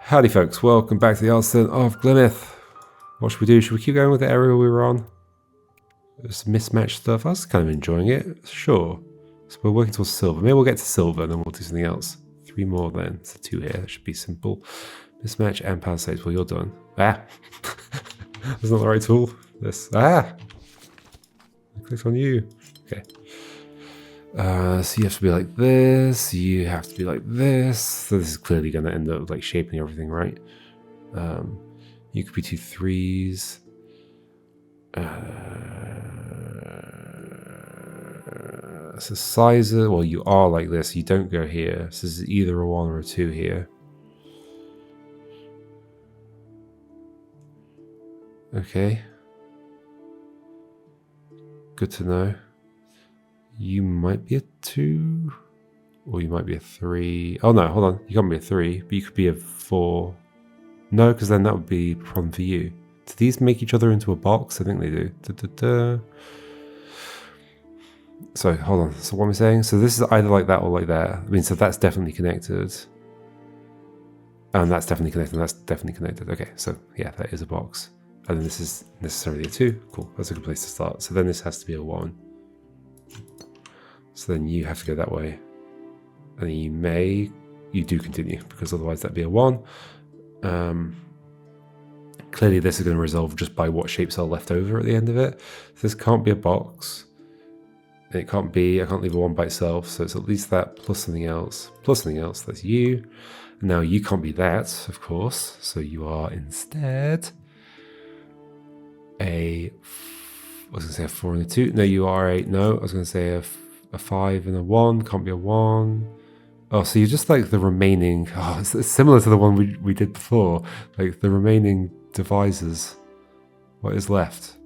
Howdy folks, welcome back to the Artisan of Glimmith. What should we do? Should we keep going with the area we were on? This mismatch stuff, I was kind of enjoying it, sure. So we're working towards silver. Maybe we'll get to silver and then we'll do something else. 3 more then, so 2 here, that should be simple. Mismatch and palisades, well you're done. Ah! That's not the right tool. This, ah! I clicked on you. Okay. So you have to be like this, you have to be like this. So this is clearly going to end up like shaping everything, right? You could be 2 3s. So sizes, well you are like this, you don't go here. So this is either a 1 or a 2 here. Okay. Good to know. You might be a 2, or you might be a 3. Oh no, hold on. You can't be a 3, but you could be a 4. No, because then that would be a problem for you. Do these make each other into a box? I think they do. So, hold on. So what am I saying? So this is either like that or like that. I mean, so that's definitely connected. And that's definitely connected, and that's definitely connected. Okay, so yeah, that is a box. And then this is necessarily a 2. Cool, that's a good place to start. So then this has to be a 1. So then you have to go that way. And you do continue, because otherwise that'd be a 1. Clearly this is going to resolve just by what shapes are left over at the end of it. So this can't be a box. It can't be, I can't leave a 1 by itself, so it's at least that plus something else. Plus something else, that's you. And now you can't be that, of course. So you are instead I was going to say a 4 and a 2. No, you are a, no, I was going to say a 5 and a 1, can't be a 1. Oh, so you're just like the remaining, oh, it's similar to the one we did before, like the remaining divisors. What is left?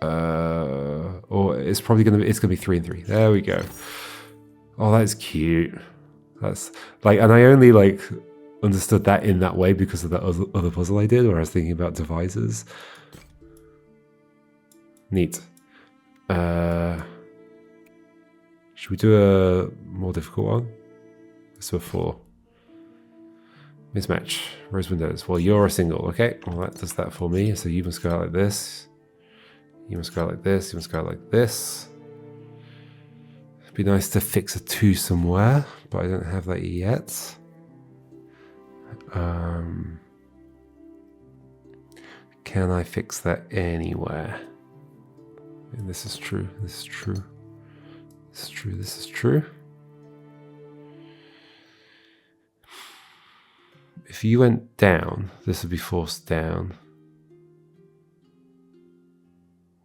Or it's probably going to be, it's going to be 3 and 3. There we go. Oh, that's cute. That's like, and I only like understood that in that way because of that other puzzle I did where I was thinking about divisors. Neat. Should we do a more difficult one? Let's do a 4. Mismatch. Rose windows. Well, you're a single, okay? Well, that does that for me. So you must go out like this. You must go out like this. You must go out like this. It'd be nice to fix a 2 somewhere, but I don't have that yet. Can I fix that anywhere? And this is true. This is true. This is true. This is true. If you went down, this would be forced down,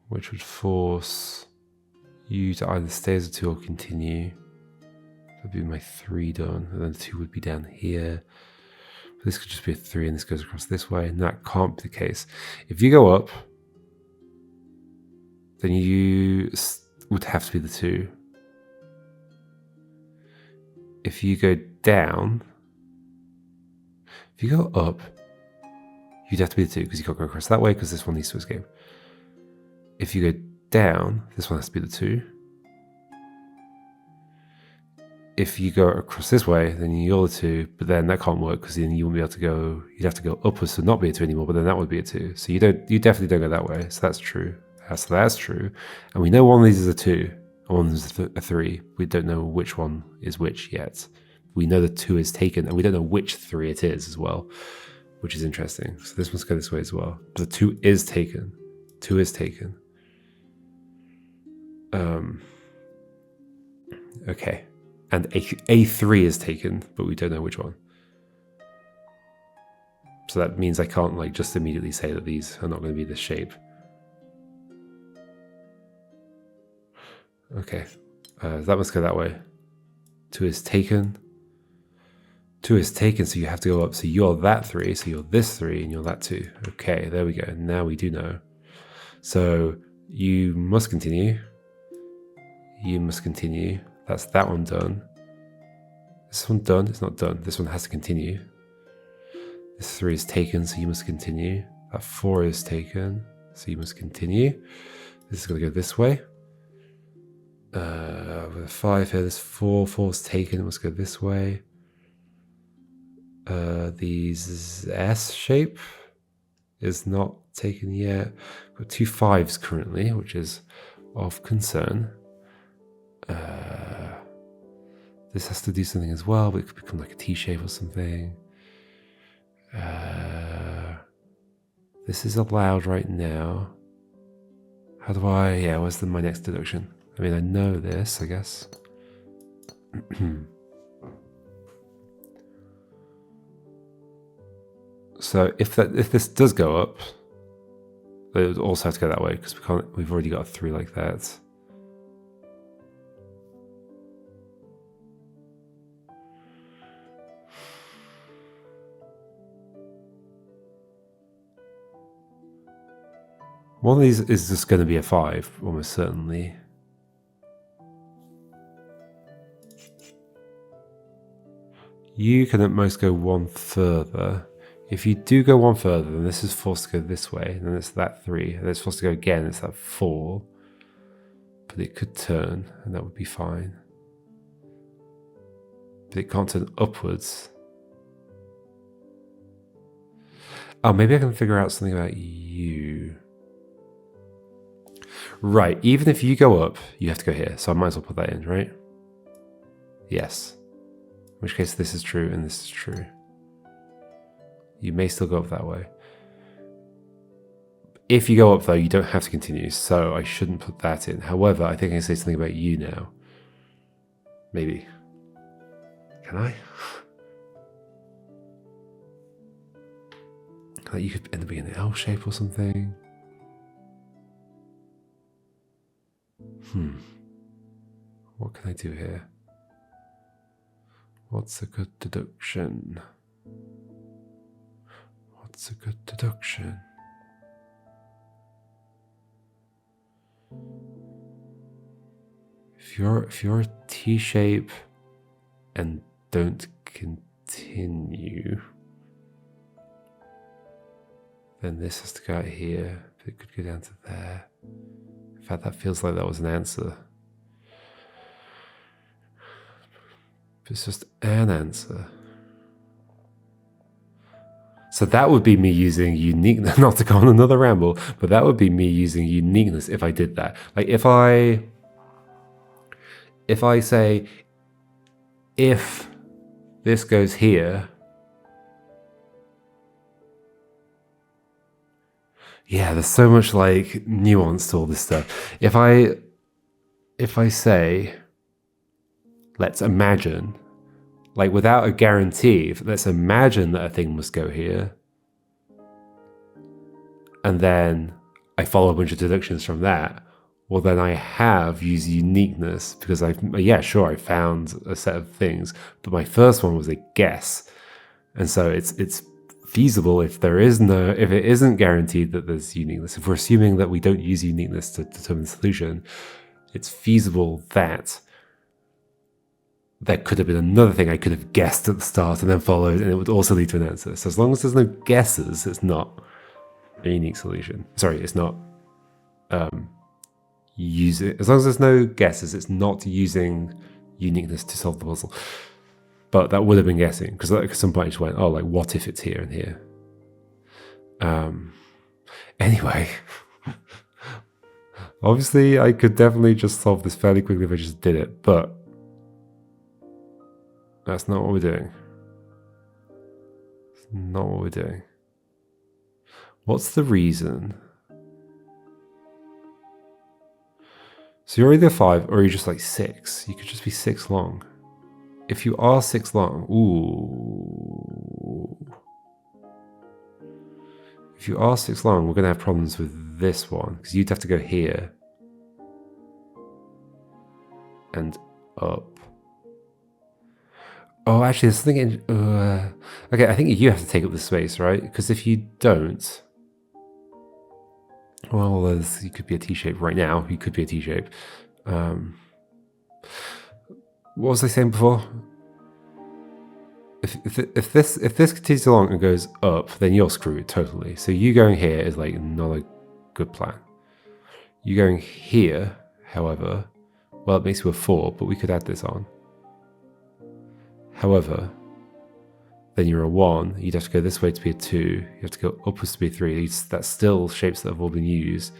which would force you to either stay as a 2 or continue. That'd be my 3 done, and then 2 would be down here. This could just be a 3, and this goes across this way, and that can't be the case. If you go up, then you would have to be the 2. If you go down, if you go up, you'd have to be the 2 because you can't go across that way because this one needs to escape. If you go down, this one has to be the 2. If you go across this way, then you're the 2, but then that can't work because then you won't be able to go, you'd have to go upwards to not be a 2 anymore, but then that would be a 2. So you definitely don't go that way, so that's true. So that's true. And we know one of these is a 2, and one is a 3. We don't know which one is which yet. We know the 2 is taken, and we don't know which 3 it is as well, which is interesting. So this must go this way as well. But the 2 is taken. 2 is taken. Okay. And A3 is taken, but we don't know which one. So that means I can't like just immediately say that these are not going to be this shape. Okay, that must go that way. 2 is taken. 2 is taken, so you have to go up. So you're that 3, so you're this 3, and you're that 2. Okay, there we go. Now we do know. So you must continue. You must continue. That's that one done. This one done. It's not done. This one has to continue. This 3 is taken, so you must continue. That 4 is taken, so you must continue. This is going to go this way. With a 5 here, there's 4. 4 is taken, it must go this way. The S shape is not taken yet. We've got 2 5s currently, which is of concern. This has to do something as well, but it could become like a T shape or something. This is allowed right now. How do I, yeah, where's my next deduction? I mean, I know this, I guess. So if this does go up, it would also have to go that way because we've already got a 3 like that. One of these is just going to be a 5, almost certainly. You can at most go 1 further. If you do go 1 further, then this is forced to go this way, and then it's that 3, and then it's forced to go again, it's that 4. But it could turn, and that would be fine. But it can't turn upwards. Oh, maybe I can figure out something about you. Right, even if you go up, you have to go here, so I might as well put that in, right? Yes. In which case this is true and this is true. You may still go up that way. If you go up though, you don't have to continue, so I shouldn't put that in. However, I think I can say something about you now. Maybe. Can I? Like you could end up being an L shape or something. What can I do here? What's a good deduction? What's a good deduction? If you're a T shape and don't continue, then this has to go out here. But it could go down to there. In fact, that feels like that was an answer. It's just an answer. So that would be me using uniqueness, not to go on another ramble, but that would be me using uniqueness if I did that. Like if I say, if this goes here, yeah, there's so much like nuance to all this stuff. If I say, let's imagine, like without a guarantee, let's imagine that a thing must go here. And then I follow a bunch of deductions from that. Well, then I have used uniqueness because I found a set of things, but my first one was a guess. And so it's feasible if it isn't guaranteed that there's uniqueness. If we're assuming that we don't use uniqueness to determine the solution, it's feasible that there could have been another thing I could have guessed at the start and then followed, and it would also lead to an answer. So as long as there's no guesses, it's not a unique solution. Sorry, it's not as long as there's no guesses, it's not using uniqueness to solve the puzzle. But that would have been guessing, because at some point I just went, oh, like, what if it's here and here? Anyway, obviously I could definitely just solve this fairly quickly if I just did it, but that's not what we're doing. It's not what we're doing. What's the reason? So you're either 5 or you're just like 6. You could just be 6 long. If you are 6 long, ooh. If you are 6 long, we're going to have problems with this one, because you'd have to go here and up. Oh, actually, there's something okay, I think you have to take up the space, right? Because if you don't, well, you could be a T-shape right now. You could be a T-shape. What was I saying before? If this continues along and goes up, then you're screwed totally. So you going here is like not a good plan. You going here, however, well, it makes you a 4, but we could add this on. However, then you're a 1. You'd have to go this way to be a 2. You have to go upwards to be a 3. That's still shapes that have all been used.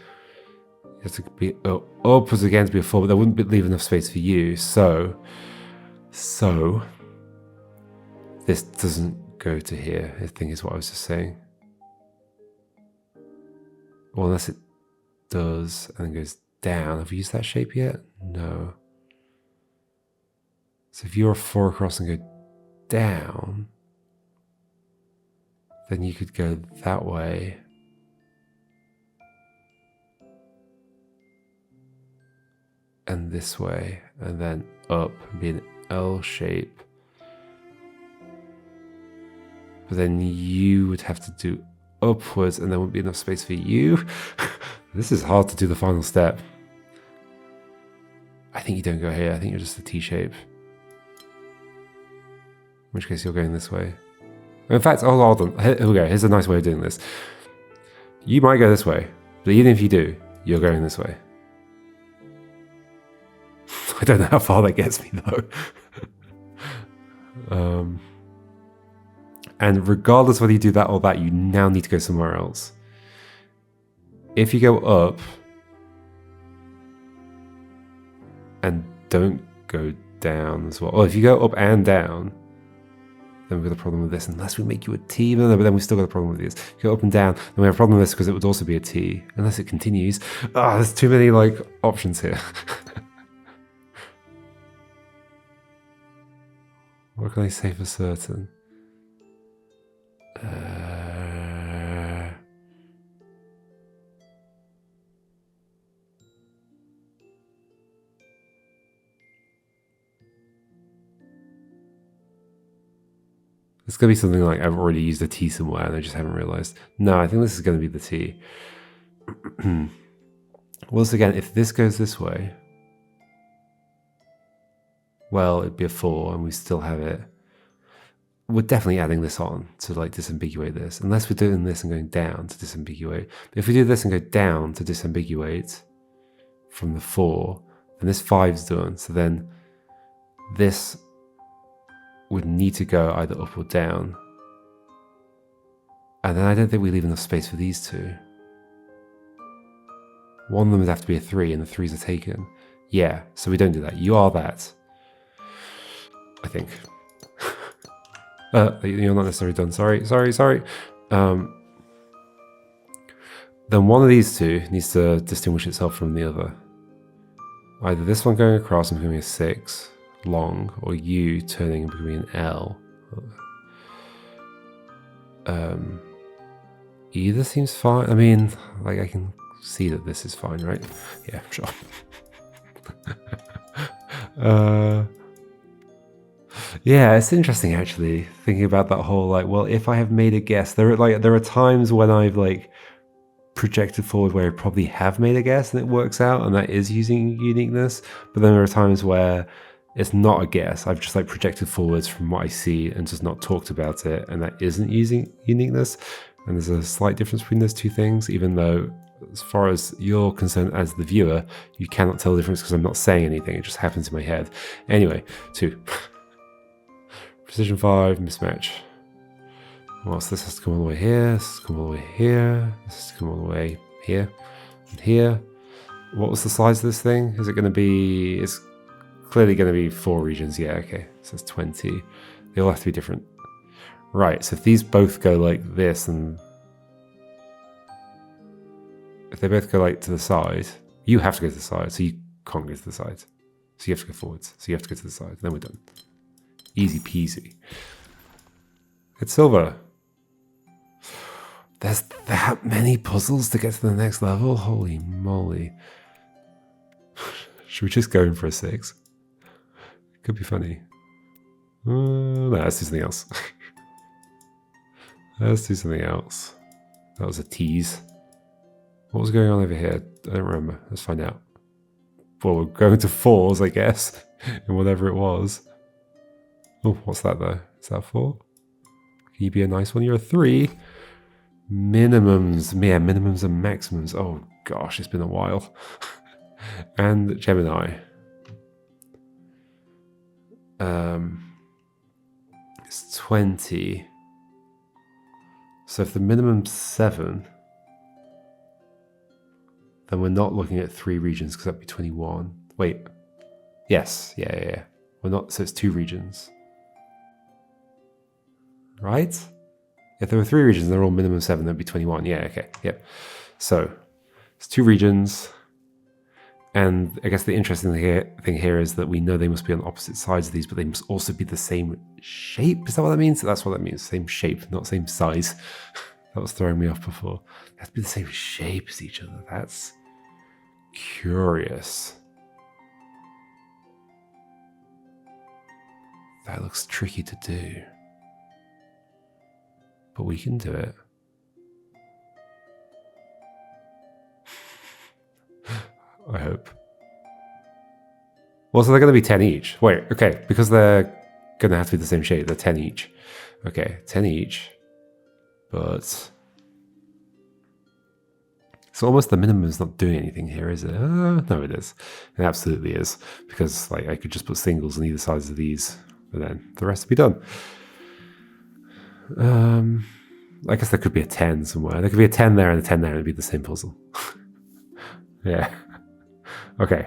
You have to be upwards again to be a 4, but that wouldn't leave enough space for you. So this doesn't go to here, I think is what I was just saying. Well, unless it does and then goes down. Have we used that shape yet? No. So if you're a 4 across and go down, then you could go that way. And this way, and then up and be an L shape. But then you would have to do upwards and there wouldn't be enough space for you. This is hard to do the final step. I think you don't go here. I think you're just a T shape. In which case you're going this way. In fact, hold on. Here we go. Here's a nice way of doing this. You might go this way, but even if you do, you're going this way. I don't know how far that gets me though. And regardless whether you do that or that, you now need to go somewhere else. If you go up and don't go down as well, or if you go up and down, then we've got a problem with this, unless we make you a T. No, but then we've still got a problem with this. If you go up and down, then we have a problem with this because it would also be a T, unless it continues. There's too many options here. What can I say for certain? It's going to be something like I've already used a T somewhere and I just haven't realized. No, I think this is going to be the T. Once again, if this goes this way, well, it'd be a 4 and we still have it. We're definitely adding this on to disambiguate this, unless we're doing this and going down to disambiguate. But if we do this and go down to disambiguate from the 4, then this 5's done. So then this would need to go either up or down. And then I don't think we leave enough space for these two. One of them would have to be a 3 and the 3s are taken. Yeah, so we don't do that. You are that. I think. You're not necessarily done. Sorry. Then one of these two needs to distinguish itself from the other. Either this one going across and becoming a 6 long, or you turning and becoming an L. Either seems fine. I mean, I can see that this is fine, right? Yeah, sure. Yeah, it's interesting actually thinking about that whole well, if I have made a guess, there are times when I've projected forward where I probably have made a guess and it works out, and that is using uniqueness. But then there are times where it's not a guess. I've just projected forwards from what I see and just not talked about it, and that isn't using uniqueness. And there's a slight difference between those two things, even though as far as you're concerned as the viewer, you cannot tell the difference because I'm not saying anything. It just happens in my head. Anyway, 2. Precision 5, mismatch. Well, so this has to come all the way here, this has to come all the way here, this has to come all the way here, and here. What was the size of this thing? Is it going to be... It's clearly going to be 4 regions. Yeah, okay. So it's 20. They all have to be different. Right, so if these both go like this, and... If they both go to the side, you have to go to the side, so you can't go to the side. So you have to go forwards, so you have to go to the side, and then we're done. Easy peasy. It's silver. There's that many puzzles to get to the next level? Holy moly. Should we just go in for a 6? Could be funny. No, let's do something else. Let's do something else. That was a tease. What was going on over here? I don't remember. Let's find out. Well, we're going to 4s, I guess, in whatever it was. Oh, what's that though? Is that 4? Can you be a nice one? You're a 3. Minimums. Yeah, minimums and maximums. Oh gosh, it's been a while. And Gemini. It's 20. So if the minimum's 7, then we're not looking at 3 regions because that'd be 21. Wait. Yes. Yeah. We're not. So it's 2 regions. Right? If there were 3 regions and they're all minimum 7, that'd be 21. Yeah, okay. Yep. So it's 2 regions. And I guess the interesting thing here is that we know they must be on opposite sides of these, but they must also be the same shape. Is that what that means? That's what that means. Same shape, not same size. That was throwing me off before. They have to be the same shape as each other. That's curious. That looks tricky to do. But we can do it. I hope. Well, so they're going to be 10 each. Wait, okay, because they're going to have to be the same shape, they're 10 each. Okay, 10 each. But so almost the minimum is not doing anything here, is it? No, it is. It absolutely is. Because like I could just put singles on either sides of these, and then the rest would be done. I guess there could be a 10 somewhere. There could be a 10 there and a 10 there, and it'd be the same puzzle. Yeah. Okay.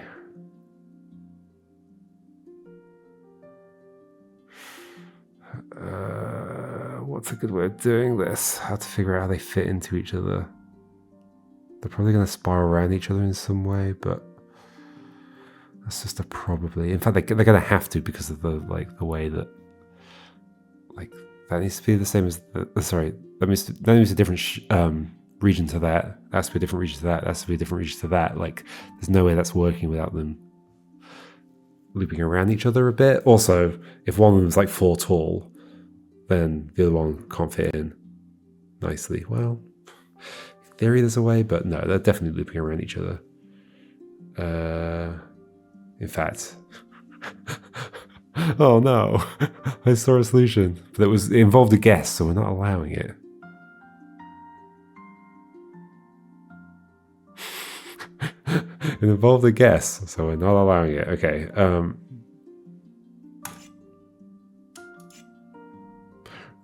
What's a good way of doing this? How to figure out how they fit into each other. They're probably going to spiral around each other in some way, but that's just a probably. In fact, they're going to have to because of the way that that needs to be the same as sorry. That needs to be a different region to that. That has to be a different region to that. That has to be a different region to that. Like, there's no way that's working without them looping around each other a bit. Also, if one of them's like 4 tall, then the other one can't fit in nicely. Well, in theory there's a way, but no, they're definitely looping around each other. In fact, oh no, I saw a solution, but it involved a guess, so we're not allowing it. It involved a guess, so we're not allowing it. Okay.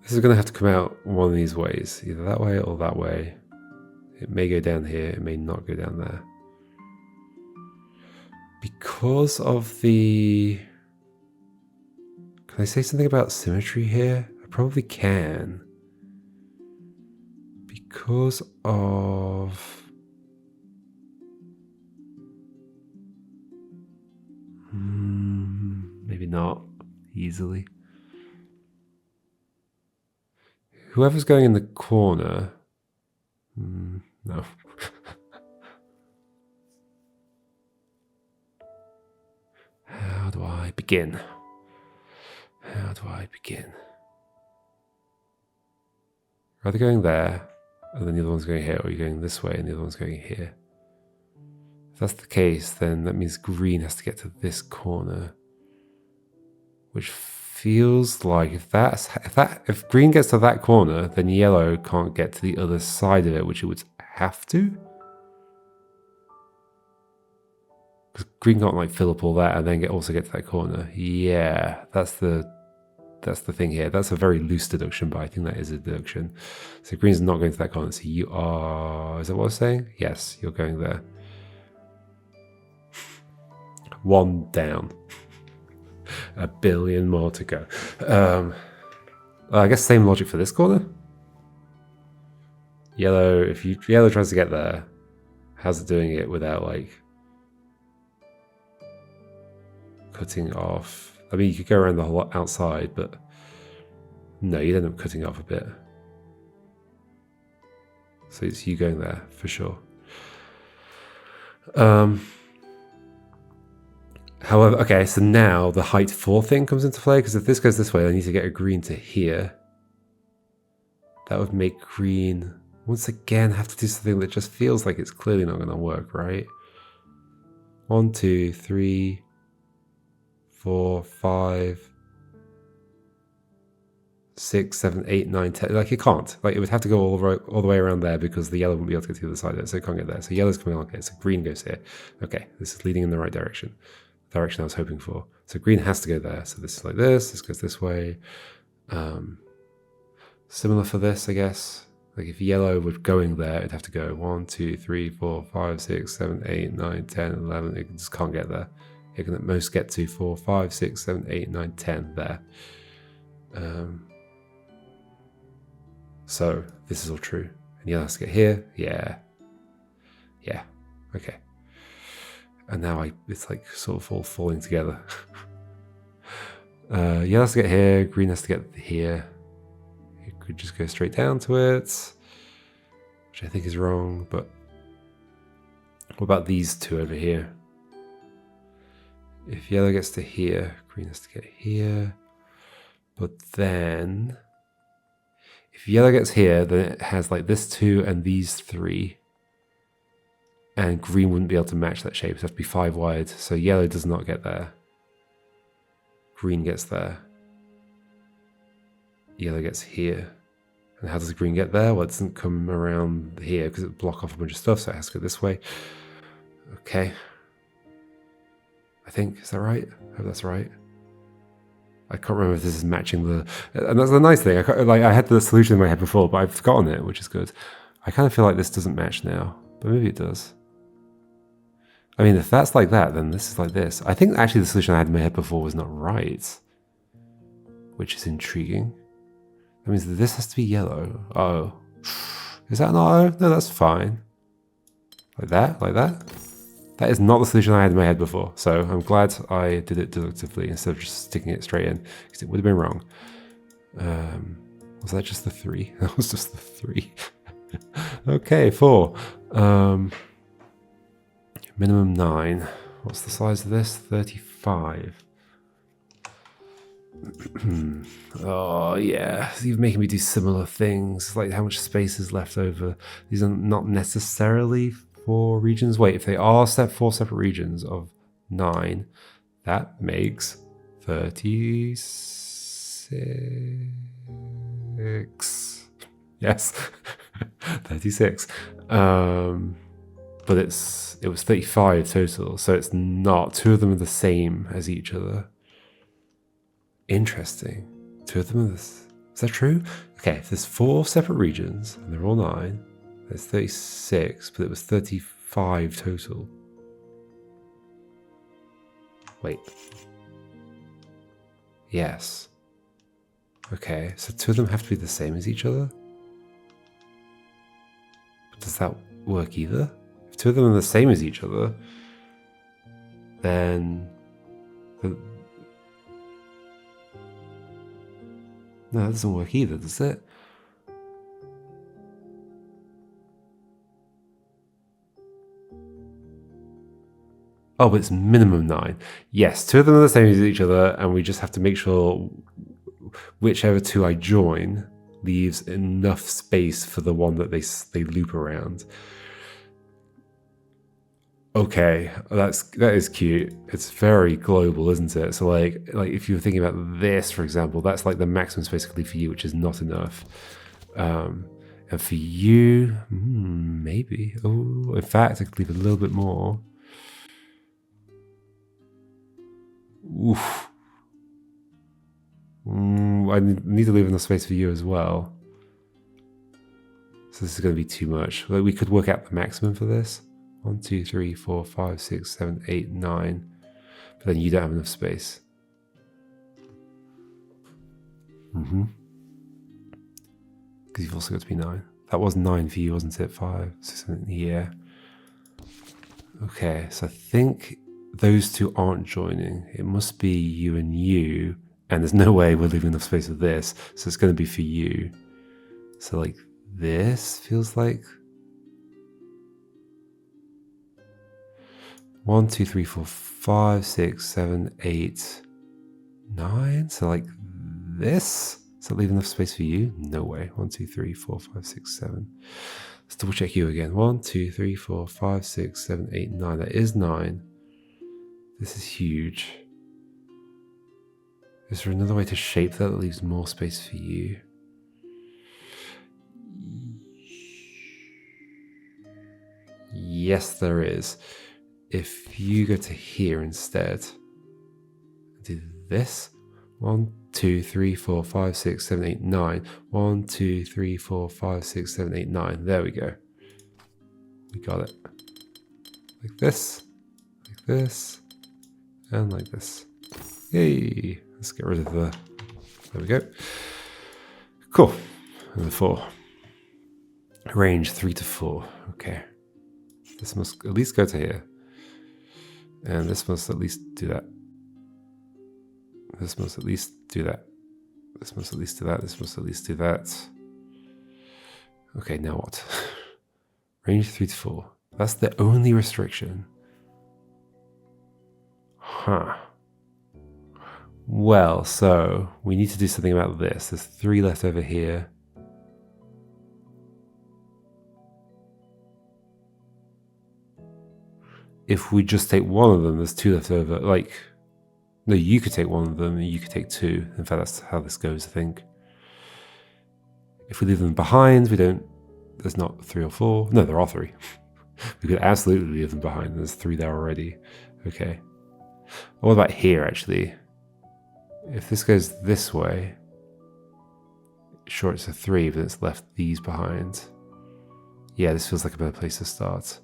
This is going to have to come out one of these ways, either that way or that way. It may go down here, it may not go down there. Because of the... Can I say something about symmetry here? I probably can. Because of... maybe not easily. Whoever's going in the corner... no. How do I begin? How do I begin? Are they going there, and then the other one's going here, or are you going this way and the other one's going here? If that's the case, then that means green has to get to this corner, which feels like if green gets to that corner, then yellow can't get to the other side of it, which it would have to. Because green can't like fill up all that and then also get to that corner. Yeah, that's the thing here. That's a very loose deduction, but I think that is a deduction. So green's not going to that corner. So you are... Is that what I was saying? Yes, you're going there. 1 down. 1 billion more to go. I guess same logic for this corner. Yellow, if yellow tries to get there, how's it doing it without like cutting off? I mean, you could go around the whole outside, but no, you'd end up cutting off a bit. So it's you going there for sure. However, okay, so now the height 4 thing comes into play, because if this goes this way, I need to get a green to here. That would make green, once again, have to do something that just feels like it's clearly not going to work, right? 1, 2, 3, 4, 5, 6, 7, 8, 9, 10. Like, it can't. Like, it would have to go all the way around there because the yellow wouldn't be able to get to the other side of it, so it can't get there. So yellow's coming along here, so green goes here. Okay, this is leading in the right direction. Direction I was hoping for. So green has to go there. So this is like this goes this way. Similar for this, I guess. Like if yellow were going there, it'd have to go 1, 2, 3, 4, 5, 6, 7, 8, 9, 10, 11. It just can't get there. It can at most get to 4, 5, 6, 7, 8, 9, 10 there. So this is all true. And yellow has to get here. Yeah. Yeah. Okay. And now it's like sort of all falling together. Yellow has to get here. Green has to get here. It could just go straight down to it, which I think is wrong. But what about these two over here? If yellow gets to here, green has to get here. But then if yellow gets here, then it has like this 2 and these 3. And green wouldn't be able to match that shape. It would have to be 5 wide. So yellow does not get there. Green gets there. Yellow gets here. And how does green get there? Well, it doesn't come around here because it would block off a bunch of stuff. So it has to go this way. Okay. I think, is that right? I hope that's right. I can't remember if this is matching the... And that's the nice thing. I had the solution in my head before, but I've forgotten it, which is good. I kind of feel like this doesn't match now, but maybe it does. I mean, if that's like that, then this is like this. I think actually the solution I had in my head before was not right, which is intriguing. That means that this has to be yellow. Oh. Is that an O? No, that's fine. Like that? Like that? That is not the solution I had in my head before, so I'm glad I did it deductively instead of just sticking it straight in, because it would have been wrong. Was that just the 3? That was just the 3. Okay, 4. Minimum 9. What's the size of this? 35. Oh, yeah. You're making me do similar things, like how much space is left over. These are not necessarily 4 regions. Wait, if they are 4 separate regions of 9, that makes 36. Yes, 36. But it was 35 total, so it's not. 2 of them are the same as each other. Interesting. 2 of them are this. Is that true? Okay, if there's 4 separate regions and they're all 9. There's 36, but it was 35 total. Wait. Yes. Okay, so 2 of them have to be the same as each other? But does that work either? If 2 of them are the same as each other, then... No, that doesn't work either, does it? Oh, but it's minimum 9. Yes, 2 of them are the same as each other, and we just have to make sure whichever 2 I join leaves enough space for the one that they loop around. Okay, that is cute. It's very global, isn't it? So like if you were thinking about this, for example, that's like the maximum space I could leave for you, which is not enough. And for you, maybe. Oh, in fact, I could leave a little bit more. Oof. I need to leave enough space for you as well. So this is going to be too much. Like we could work out the maximum for this. 1, 2, 3, 4, 5, 6, 7, 8, 9. But then you don't have enough space. Because you've also got to be 9. That was 9 for you, wasn't it? 5, 6, 7, yeah. Okay, so I think those 2 aren't joining. It must be you and you. And there's no way we're leaving enough space for this. So it's going to be for you. So like this feels like... 1, 2, 3, 4, 5, 6, 7, 8, 9. So like this. Does that leave enough space for you? No way. 1, 2, 3, 4, 5, 6, 7. Let's double check you again. 1, 2, 3, 4, 5, 6, 7, 8, 9. That is 9. This is huge. Is there another way to shape that leaves more space for you? Yes, there is. If you go to here instead, do this. 1, 2, 3, 4, 5, 6, 7, 8, 9. 1, 2, 3, 4, 5, 6, 7, 8, 9. There we go. We got it. Like this, and like this. Yay! Let's get rid of the... There we go. Cool. And the 4. Range 3 to 4. Okay. This must at least go to here. And this must at least do that. This must at least do that. This must at least do that. This must at least do that. Okay, now what? Range 3 to 4. That's the only restriction. Huh. Well, so we need to do something about this. There's 3 left over here. If we just take one of them, there's 2 left over. Like, no, you could take one of them and you could take 2. In fact, that's how this goes, I think. If we leave them behind, we don't... There's not 3 or 4. No, there are 3. We could absolutely leave them behind. There's 3 there already. Okay. What about here, actually? If this goes this way... Sure, it's a 3, but it's left these behind. Yeah, this feels like a better place to start.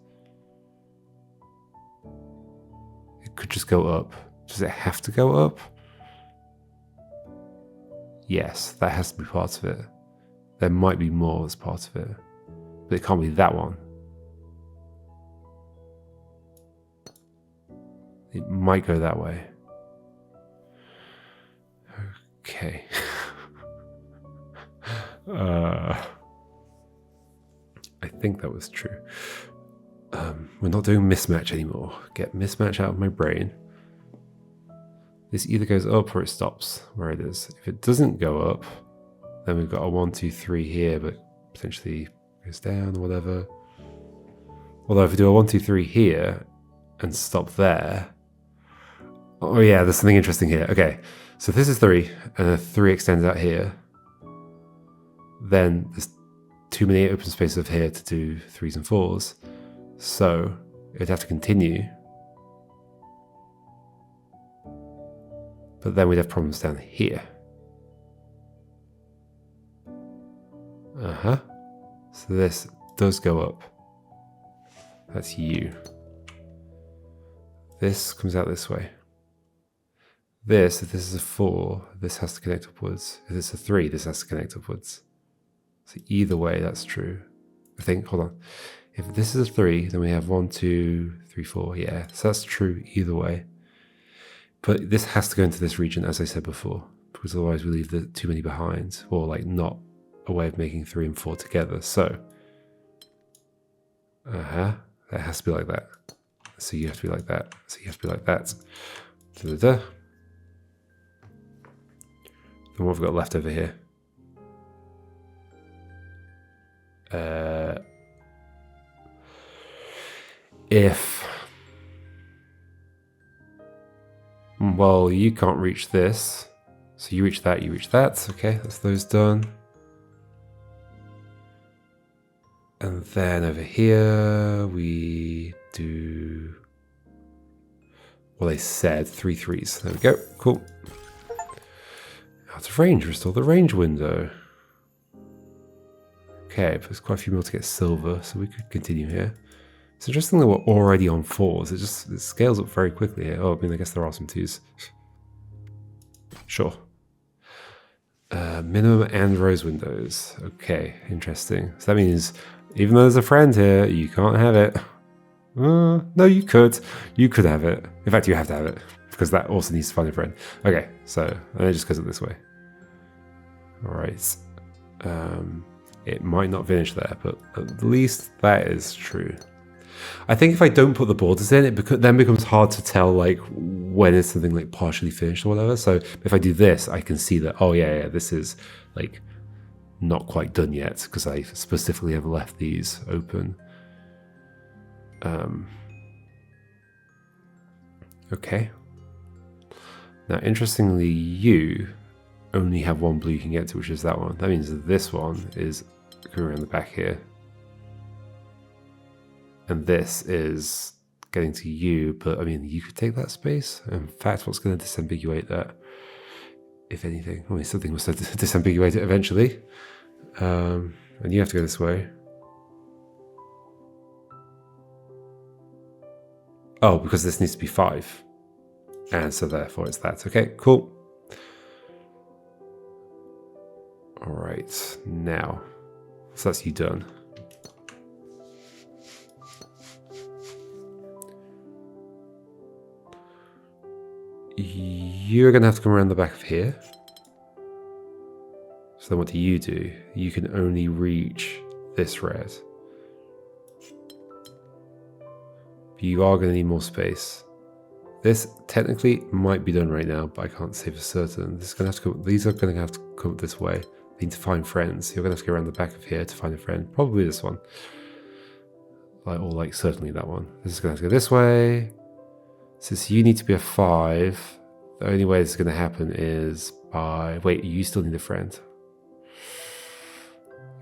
It could just go up. Does it have to go up? Yes, that has to be part of it. There might be more as part of it. But it can't be that one. It might go that way. Okay. I think that was true. We're not doing mismatch anymore. Get mismatch out of my brain. This either goes up or it stops where it is. If it doesn't go up, then we've got a 1, 2, 3 here, but potentially goes down or whatever. Although if we do a 1, 2, 3 here and stop there. Oh yeah, there's something interesting here. Okay, so this is 3, and a 3 extends out here. Then there's too many open spaces of here to do 3s and 4s. So it'd have to continue. But then we'd have problems down here. Uh-huh. So this does go up. That's you. This comes out this way. This, if this is a 4, this has to connect upwards. If it's a 3, this has to connect upwards. So either way, that's true. I think, hold on. If this is a 3, then we have 1, 2, 3, 4. Yeah, so that's true either way. But this has to go into this region, as I said before, because otherwise we leave too many behind, or like not a way of making 3 and 4 together. So, that has to be like that. So you have to be like that. So you have to be like that. Da-da-da. Then what have we got left over here? Well, you can't reach this, so you reach that, you reach that. Okay, that's those done. And then over here we do what I said, 3 3s. There we go, cool. Out of range, restore the range window. Okay, but there's quite a few more to get silver, so we could continue here. It's interesting that we're already on 4s. It scales up very quickly here. Oh, I mean, I guess there are some 2s. Sure. Minimum and rose windows. Okay, interesting. So that means even though there's a friend here, you can't have it. No, you could. You could have it. In fact, you have to have it because that also needs to find a friend. Okay, so and it just goes up this way. All right. It might not finish there, but at least that is true. I think if I don't put the borders in, it then becomes hard to tell like when is something like partially finished or whatever. So if I do this, I can see that, oh yeah, this is like not quite done yet because I specifically have left these open. Okay. Now, interestingly, you only have 1 blue you can get to, which is that one. That means that this one is going around the back here. And this is getting to you, but I mean, you could take that space. In fact, what's going to disambiguate that if anything. I mean, something must have disambiguated eventually. And you have to go this way. Oh, because this needs to be 5. And so therefore it's that. Okay, cool. All right, now, so that's you done. You're going to have to come around the back of here. So then what do? You can only reach this red. But you are going to need more space. This technically might be done right now, but I can't say for certain. This is going to have to come, these are going to have to come up this way. They need to find friends. You're going to have to go around the back of here to find a friend. Probably this one. Or certainly that one. This is going to have to go this way. Since you need to be a 5, the only way this is going to happen is by... Wait, you still need a friend.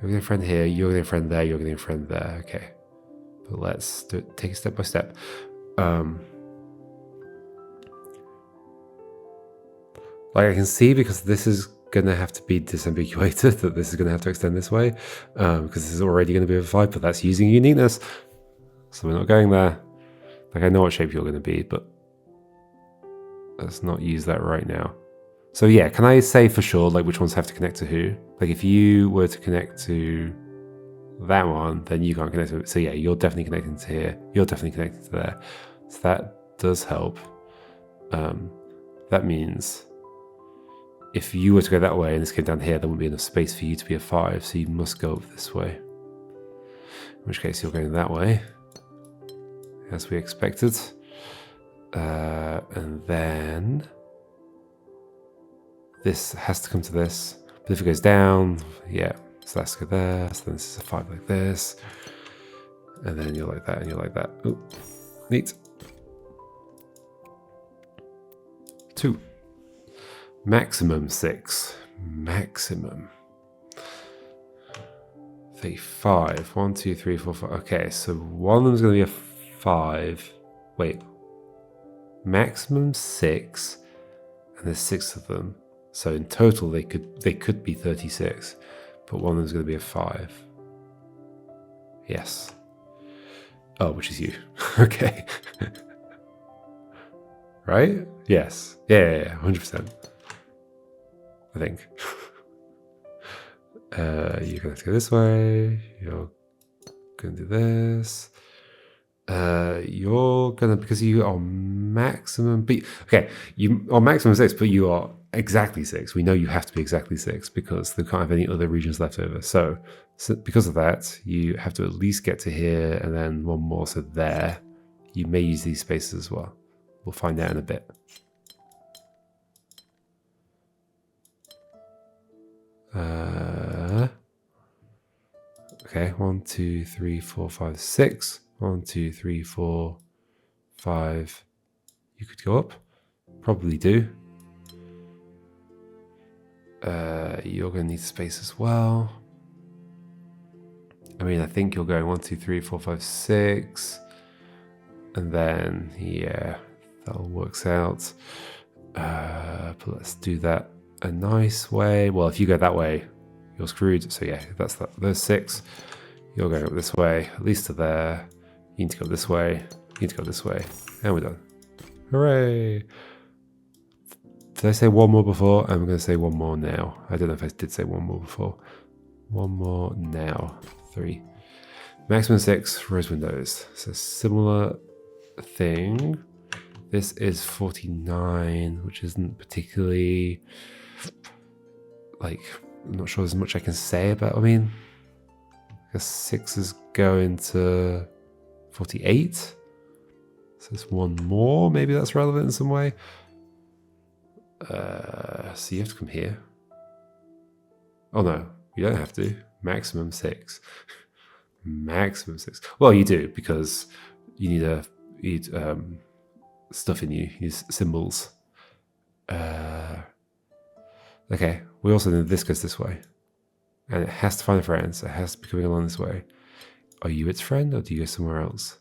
You're getting a friend here, you're getting a friend there, you're getting a friend there. Okay. But let's do it, take it step by step. I can see, because this is going to have to be disambiguated, that this is going to have to extend this way. Because this is already going to be a 5, but that's using uniqueness. So we're not going there. I know what shape you're going to be, but let's not use that right now. So yeah, can I say for sure which ones have to connect to who? If you were to connect to that one, then you can't connect to it. So yeah, you're definitely connecting to here. You're definitely connecting to there. So that does help. That means if you were to go that way and this came down here, there wouldn't be enough space for you to be a 5. So you must go up this way. In which case you're going that way, as we expected. And then this has to come to this. But if it goes down, yeah, so that's go there. So then this is a 5 like this. And then you're like that, and you're like that. Oh, neat. 2. Maximum 6. Maximum. 5. 1, 2, 3, 4, 5. Okay, so one of them is going to be a 5. Wait. Maximum 6. And there's 6 of them. So in total, they could be 36, but one of them is going to be a 5. Yes. Oh, which is you. Okay. Right? Yes. Yeah, 100%. I think. You're going to have to go this way. You're going to do this. You're gonna, because you are maximum, okay, you are maximum 6, but you are exactly 6. We know you have to be exactly 6 because they can't have any other regions left over. So because of that, you have to at least get to here and then one more. So there, you may use these spaces as well. We'll find out in a bit. Okay, 1, 2, 3, 4, 5, 6. 1, 2, 3, 4, 5. You could go up. Probably do. You're going to need space as well. I mean, I think you're going 1, 2, 3, 4, 5, 6. And then, yeah, that all works out. But let's do that a nice way. Well, if you go that way, you're screwed. So yeah, that's that. Those 6. You're going up this way, at least to there. You need to go this way. You need to go this way. And we're done. Hooray! Did I say one more before? I'm going to say one more now. I don't know if I did say one more before. One more now. 3. Maximum 6 rose windows. So similar thing. This is 49, which isn't particularly... I'm not sure there's much I can say about... I mean, I guess 6 is going to 48. So there's one more. Maybe that's relevant in some way. So you have to come here. Oh no, you don't have to. Maximum 6. Maximum 6. Well, you do, because you need stuff in you. You use symbols. Okay, we also know this goes this way. And it has to find a friend, so it has to be coming along this way. Are you its friend, or do you go somewhere else?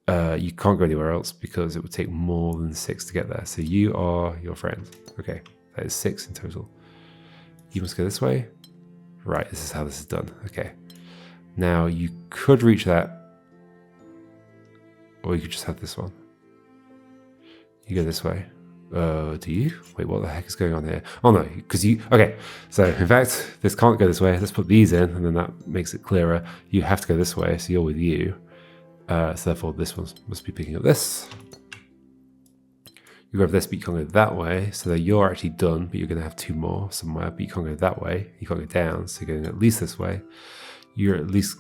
You can't go anywhere else because it would take more than 6 to get there. So you are your friend. Okay, That is 6 in total. You must go this way. Right, this is how this is done. Okay. Now you could reach that, or you could just have this one. You go this way. Do you? Wait, what the heck is going on here? Oh no, because you... Okay, so in fact, this can't go this way. Let's put these in, and then that makes it clearer. You have to go this way, so you're with you. So therefore, this one must be picking up this. You grab this, but you can't go that way. So that you're actually done, but you're going to have 2 more somewhere. But you can't go that way. You can't go down. So you're going at least this way. You're at least...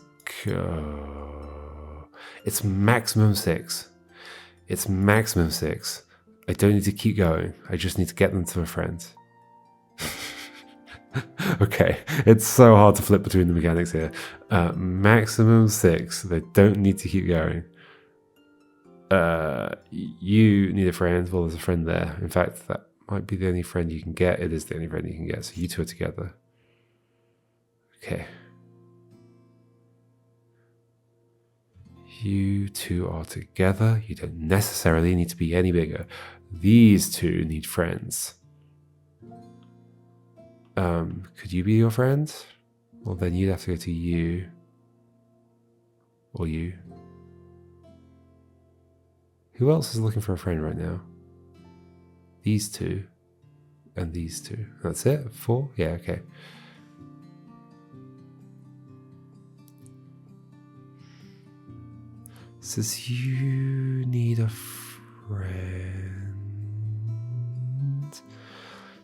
it's maximum 6. It's maximum 6. I don't need to keep going. I just need to get them to a friend. Okay, it's so hard to flip between the mechanics here. Maximum 6. They don't need to keep going. You need a friend. Well, there's a friend there. In fact, that might be the only friend you can get. It is the only friend you can get. So you 2 are together. Okay. You 2 are together. You don't necessarily need to be any bigger. These 2 need friends. Could you be your friend? Well, then you'd have to go to you. Or you. Who else is looking for a friend right now? These 2. And these 2. That's it? 4? Yeah, okay. Says you need a friend.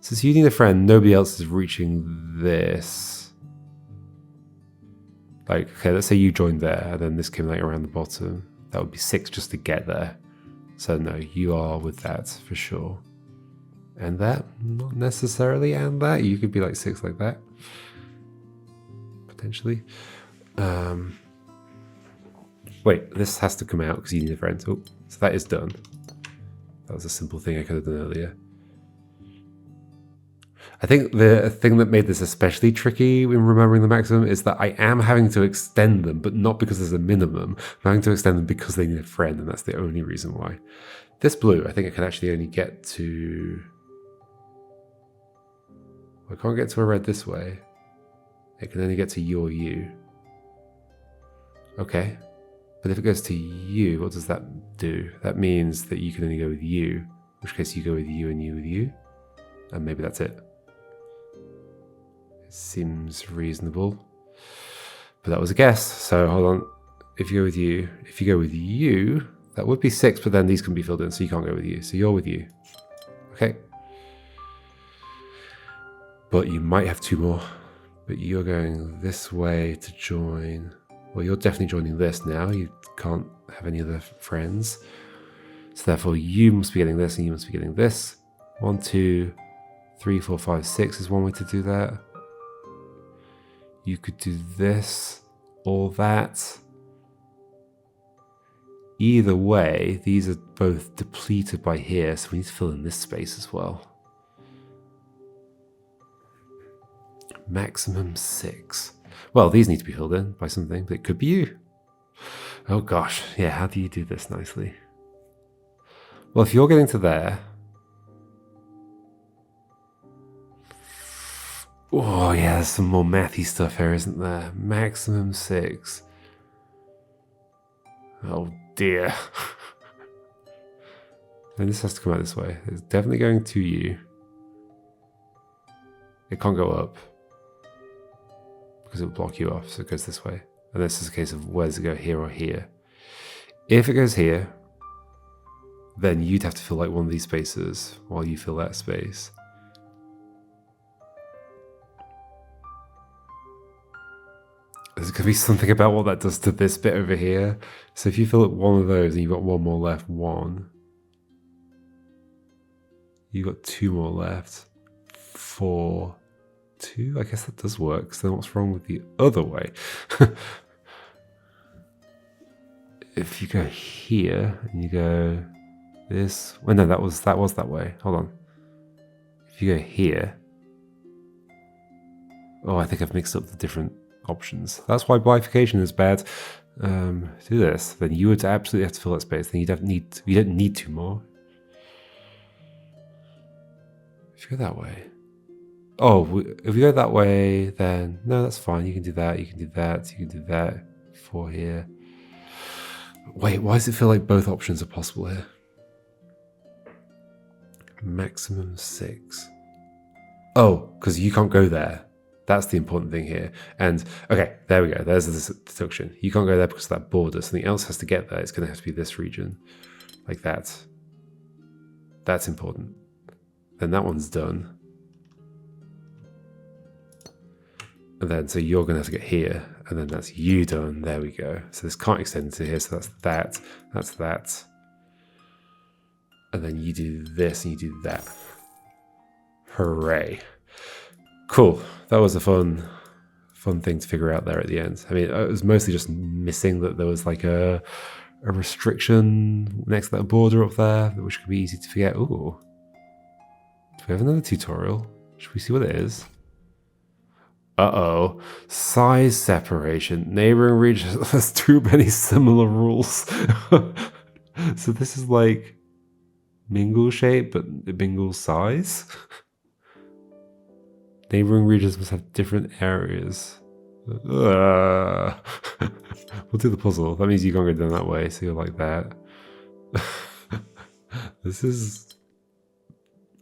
Says you need a friend. Nobody else is reaching this. Like, okay, let's say you joined there, and then this came like around the bottom. That would be 6 just to get there. So no, you are with that for sure. And that, not necessarily, and that. You could be like 6 like that. Potentially. Wait, this has to come out because you need a friend. Oh, so that is done. That was a simple thing I could have done earlier. I think the thing that made this especially tricky in remembering the maximum is that I am having to extend them, but not because there's a minimum. I'm having to extend them because they need a friend, and that's the only reason why. This blue, I think I can actually only get to... I can't get to a red this way. I can only get to you or you. Okay. But if it goes to you, what does that do? That means that you can only go with you, in which case you go with you and you with you. And maybe that's it. It seems reasonable. But that was a guess, so hold on. If you go with you, that would be 6, but then these can be filled in, so you can't go with you. So you're with you. Okay. But you might have 2 more. But you're going this way to join... Well, you're definitely joining this now. You can't have any other friends. So therefore, you must be getting this and you must be getting this. 1, 2, 3, 4, 5, 6 is one way to do that. You could do this or that. Either way, these are both depleted by here, so we need to fill in this space as well. Maximum 6. Well, these need to be filled in by something, but it could be you. Oh gosh, yeah, how do you do this nicely? Well, if you're getting to there... Oh yeah, there's some more mathy stuff here, isn't there? Maximum 6. Oh dear. And this has to come out this way. It's definitely going to you. It can't go up, because it will block you off, so it goes this way. And this is a case of where does it go, here or here? If it goes here, then you'd have to fill like one of these spaces while you fill that space. There's going to be something about what that does to this bit over here. So if you fill up one of those and you've got 1 more left, 1. You've got 2 more left. 4, 2. I guess that does work. So then what's wrong with the other way? If you go here and you go this, well, no, that was that way. Hold on. If you go here, oh, I think I've mixed up the different options. That's why bifurcation is bad. Do this, then you would absolutely have to fill that space. Then you don't need 2 more. If Let's go that way. Oh, if we go that way, then no, that's fine. You can do that. You can do that. You can do that. 4 here. Wait, why does it feel like both options are possible here? Maximum 6. Oh, because you can't go there. That's the important thing here. And okay, there we go. There's the deduction. You can't go there because of that border. Something else has to get there. It's going to have to be this region, like that. That's important. Then that one's done. And then, so you're going to have to get here, and then that's you done. There we go. So this can't extend to here, so that's that. And then you do this, and you do that. Hooray. Cool. That was a fun thing to figure out there at the end. I mean, it was mostly just missing that there was like a restriction next to that border up there, which could be easy to forget. Ooh. Do we have another tutorial? Should we see what it is? Uh-oh. Size separation. Neighboring regions. There's too many similar rules. So this is like mingle shape, but mingle size? Neighboring regions must have different areas. We'll do the puzzle. That means you can't go down that way, so you're like that. This is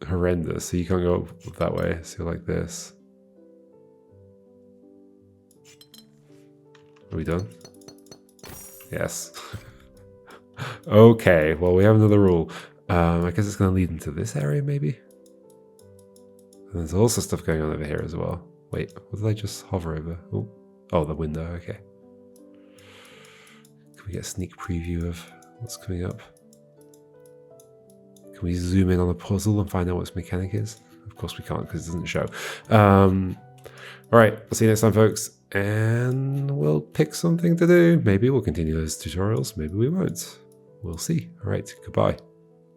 horrendous. So you can't go up that way, so you're like this. Are we done? Yes. Okay, well, we have another rule. I guess it's going to lead into this area, maybe? And there's also stuff going on over here as well. Wait, what did I just hover over? Oh, the window, okay. Can we get a sneak preview of what's coming up? Can we zoom in on a puzzle and find out what its mechanic is? Of course we can't because it doesn't show. Alright, I'll see you next time, folks. And we'll pick something to do. Maybe we'll continue those tutorials. Maybe we won't. We'll see. Alright, goodbye.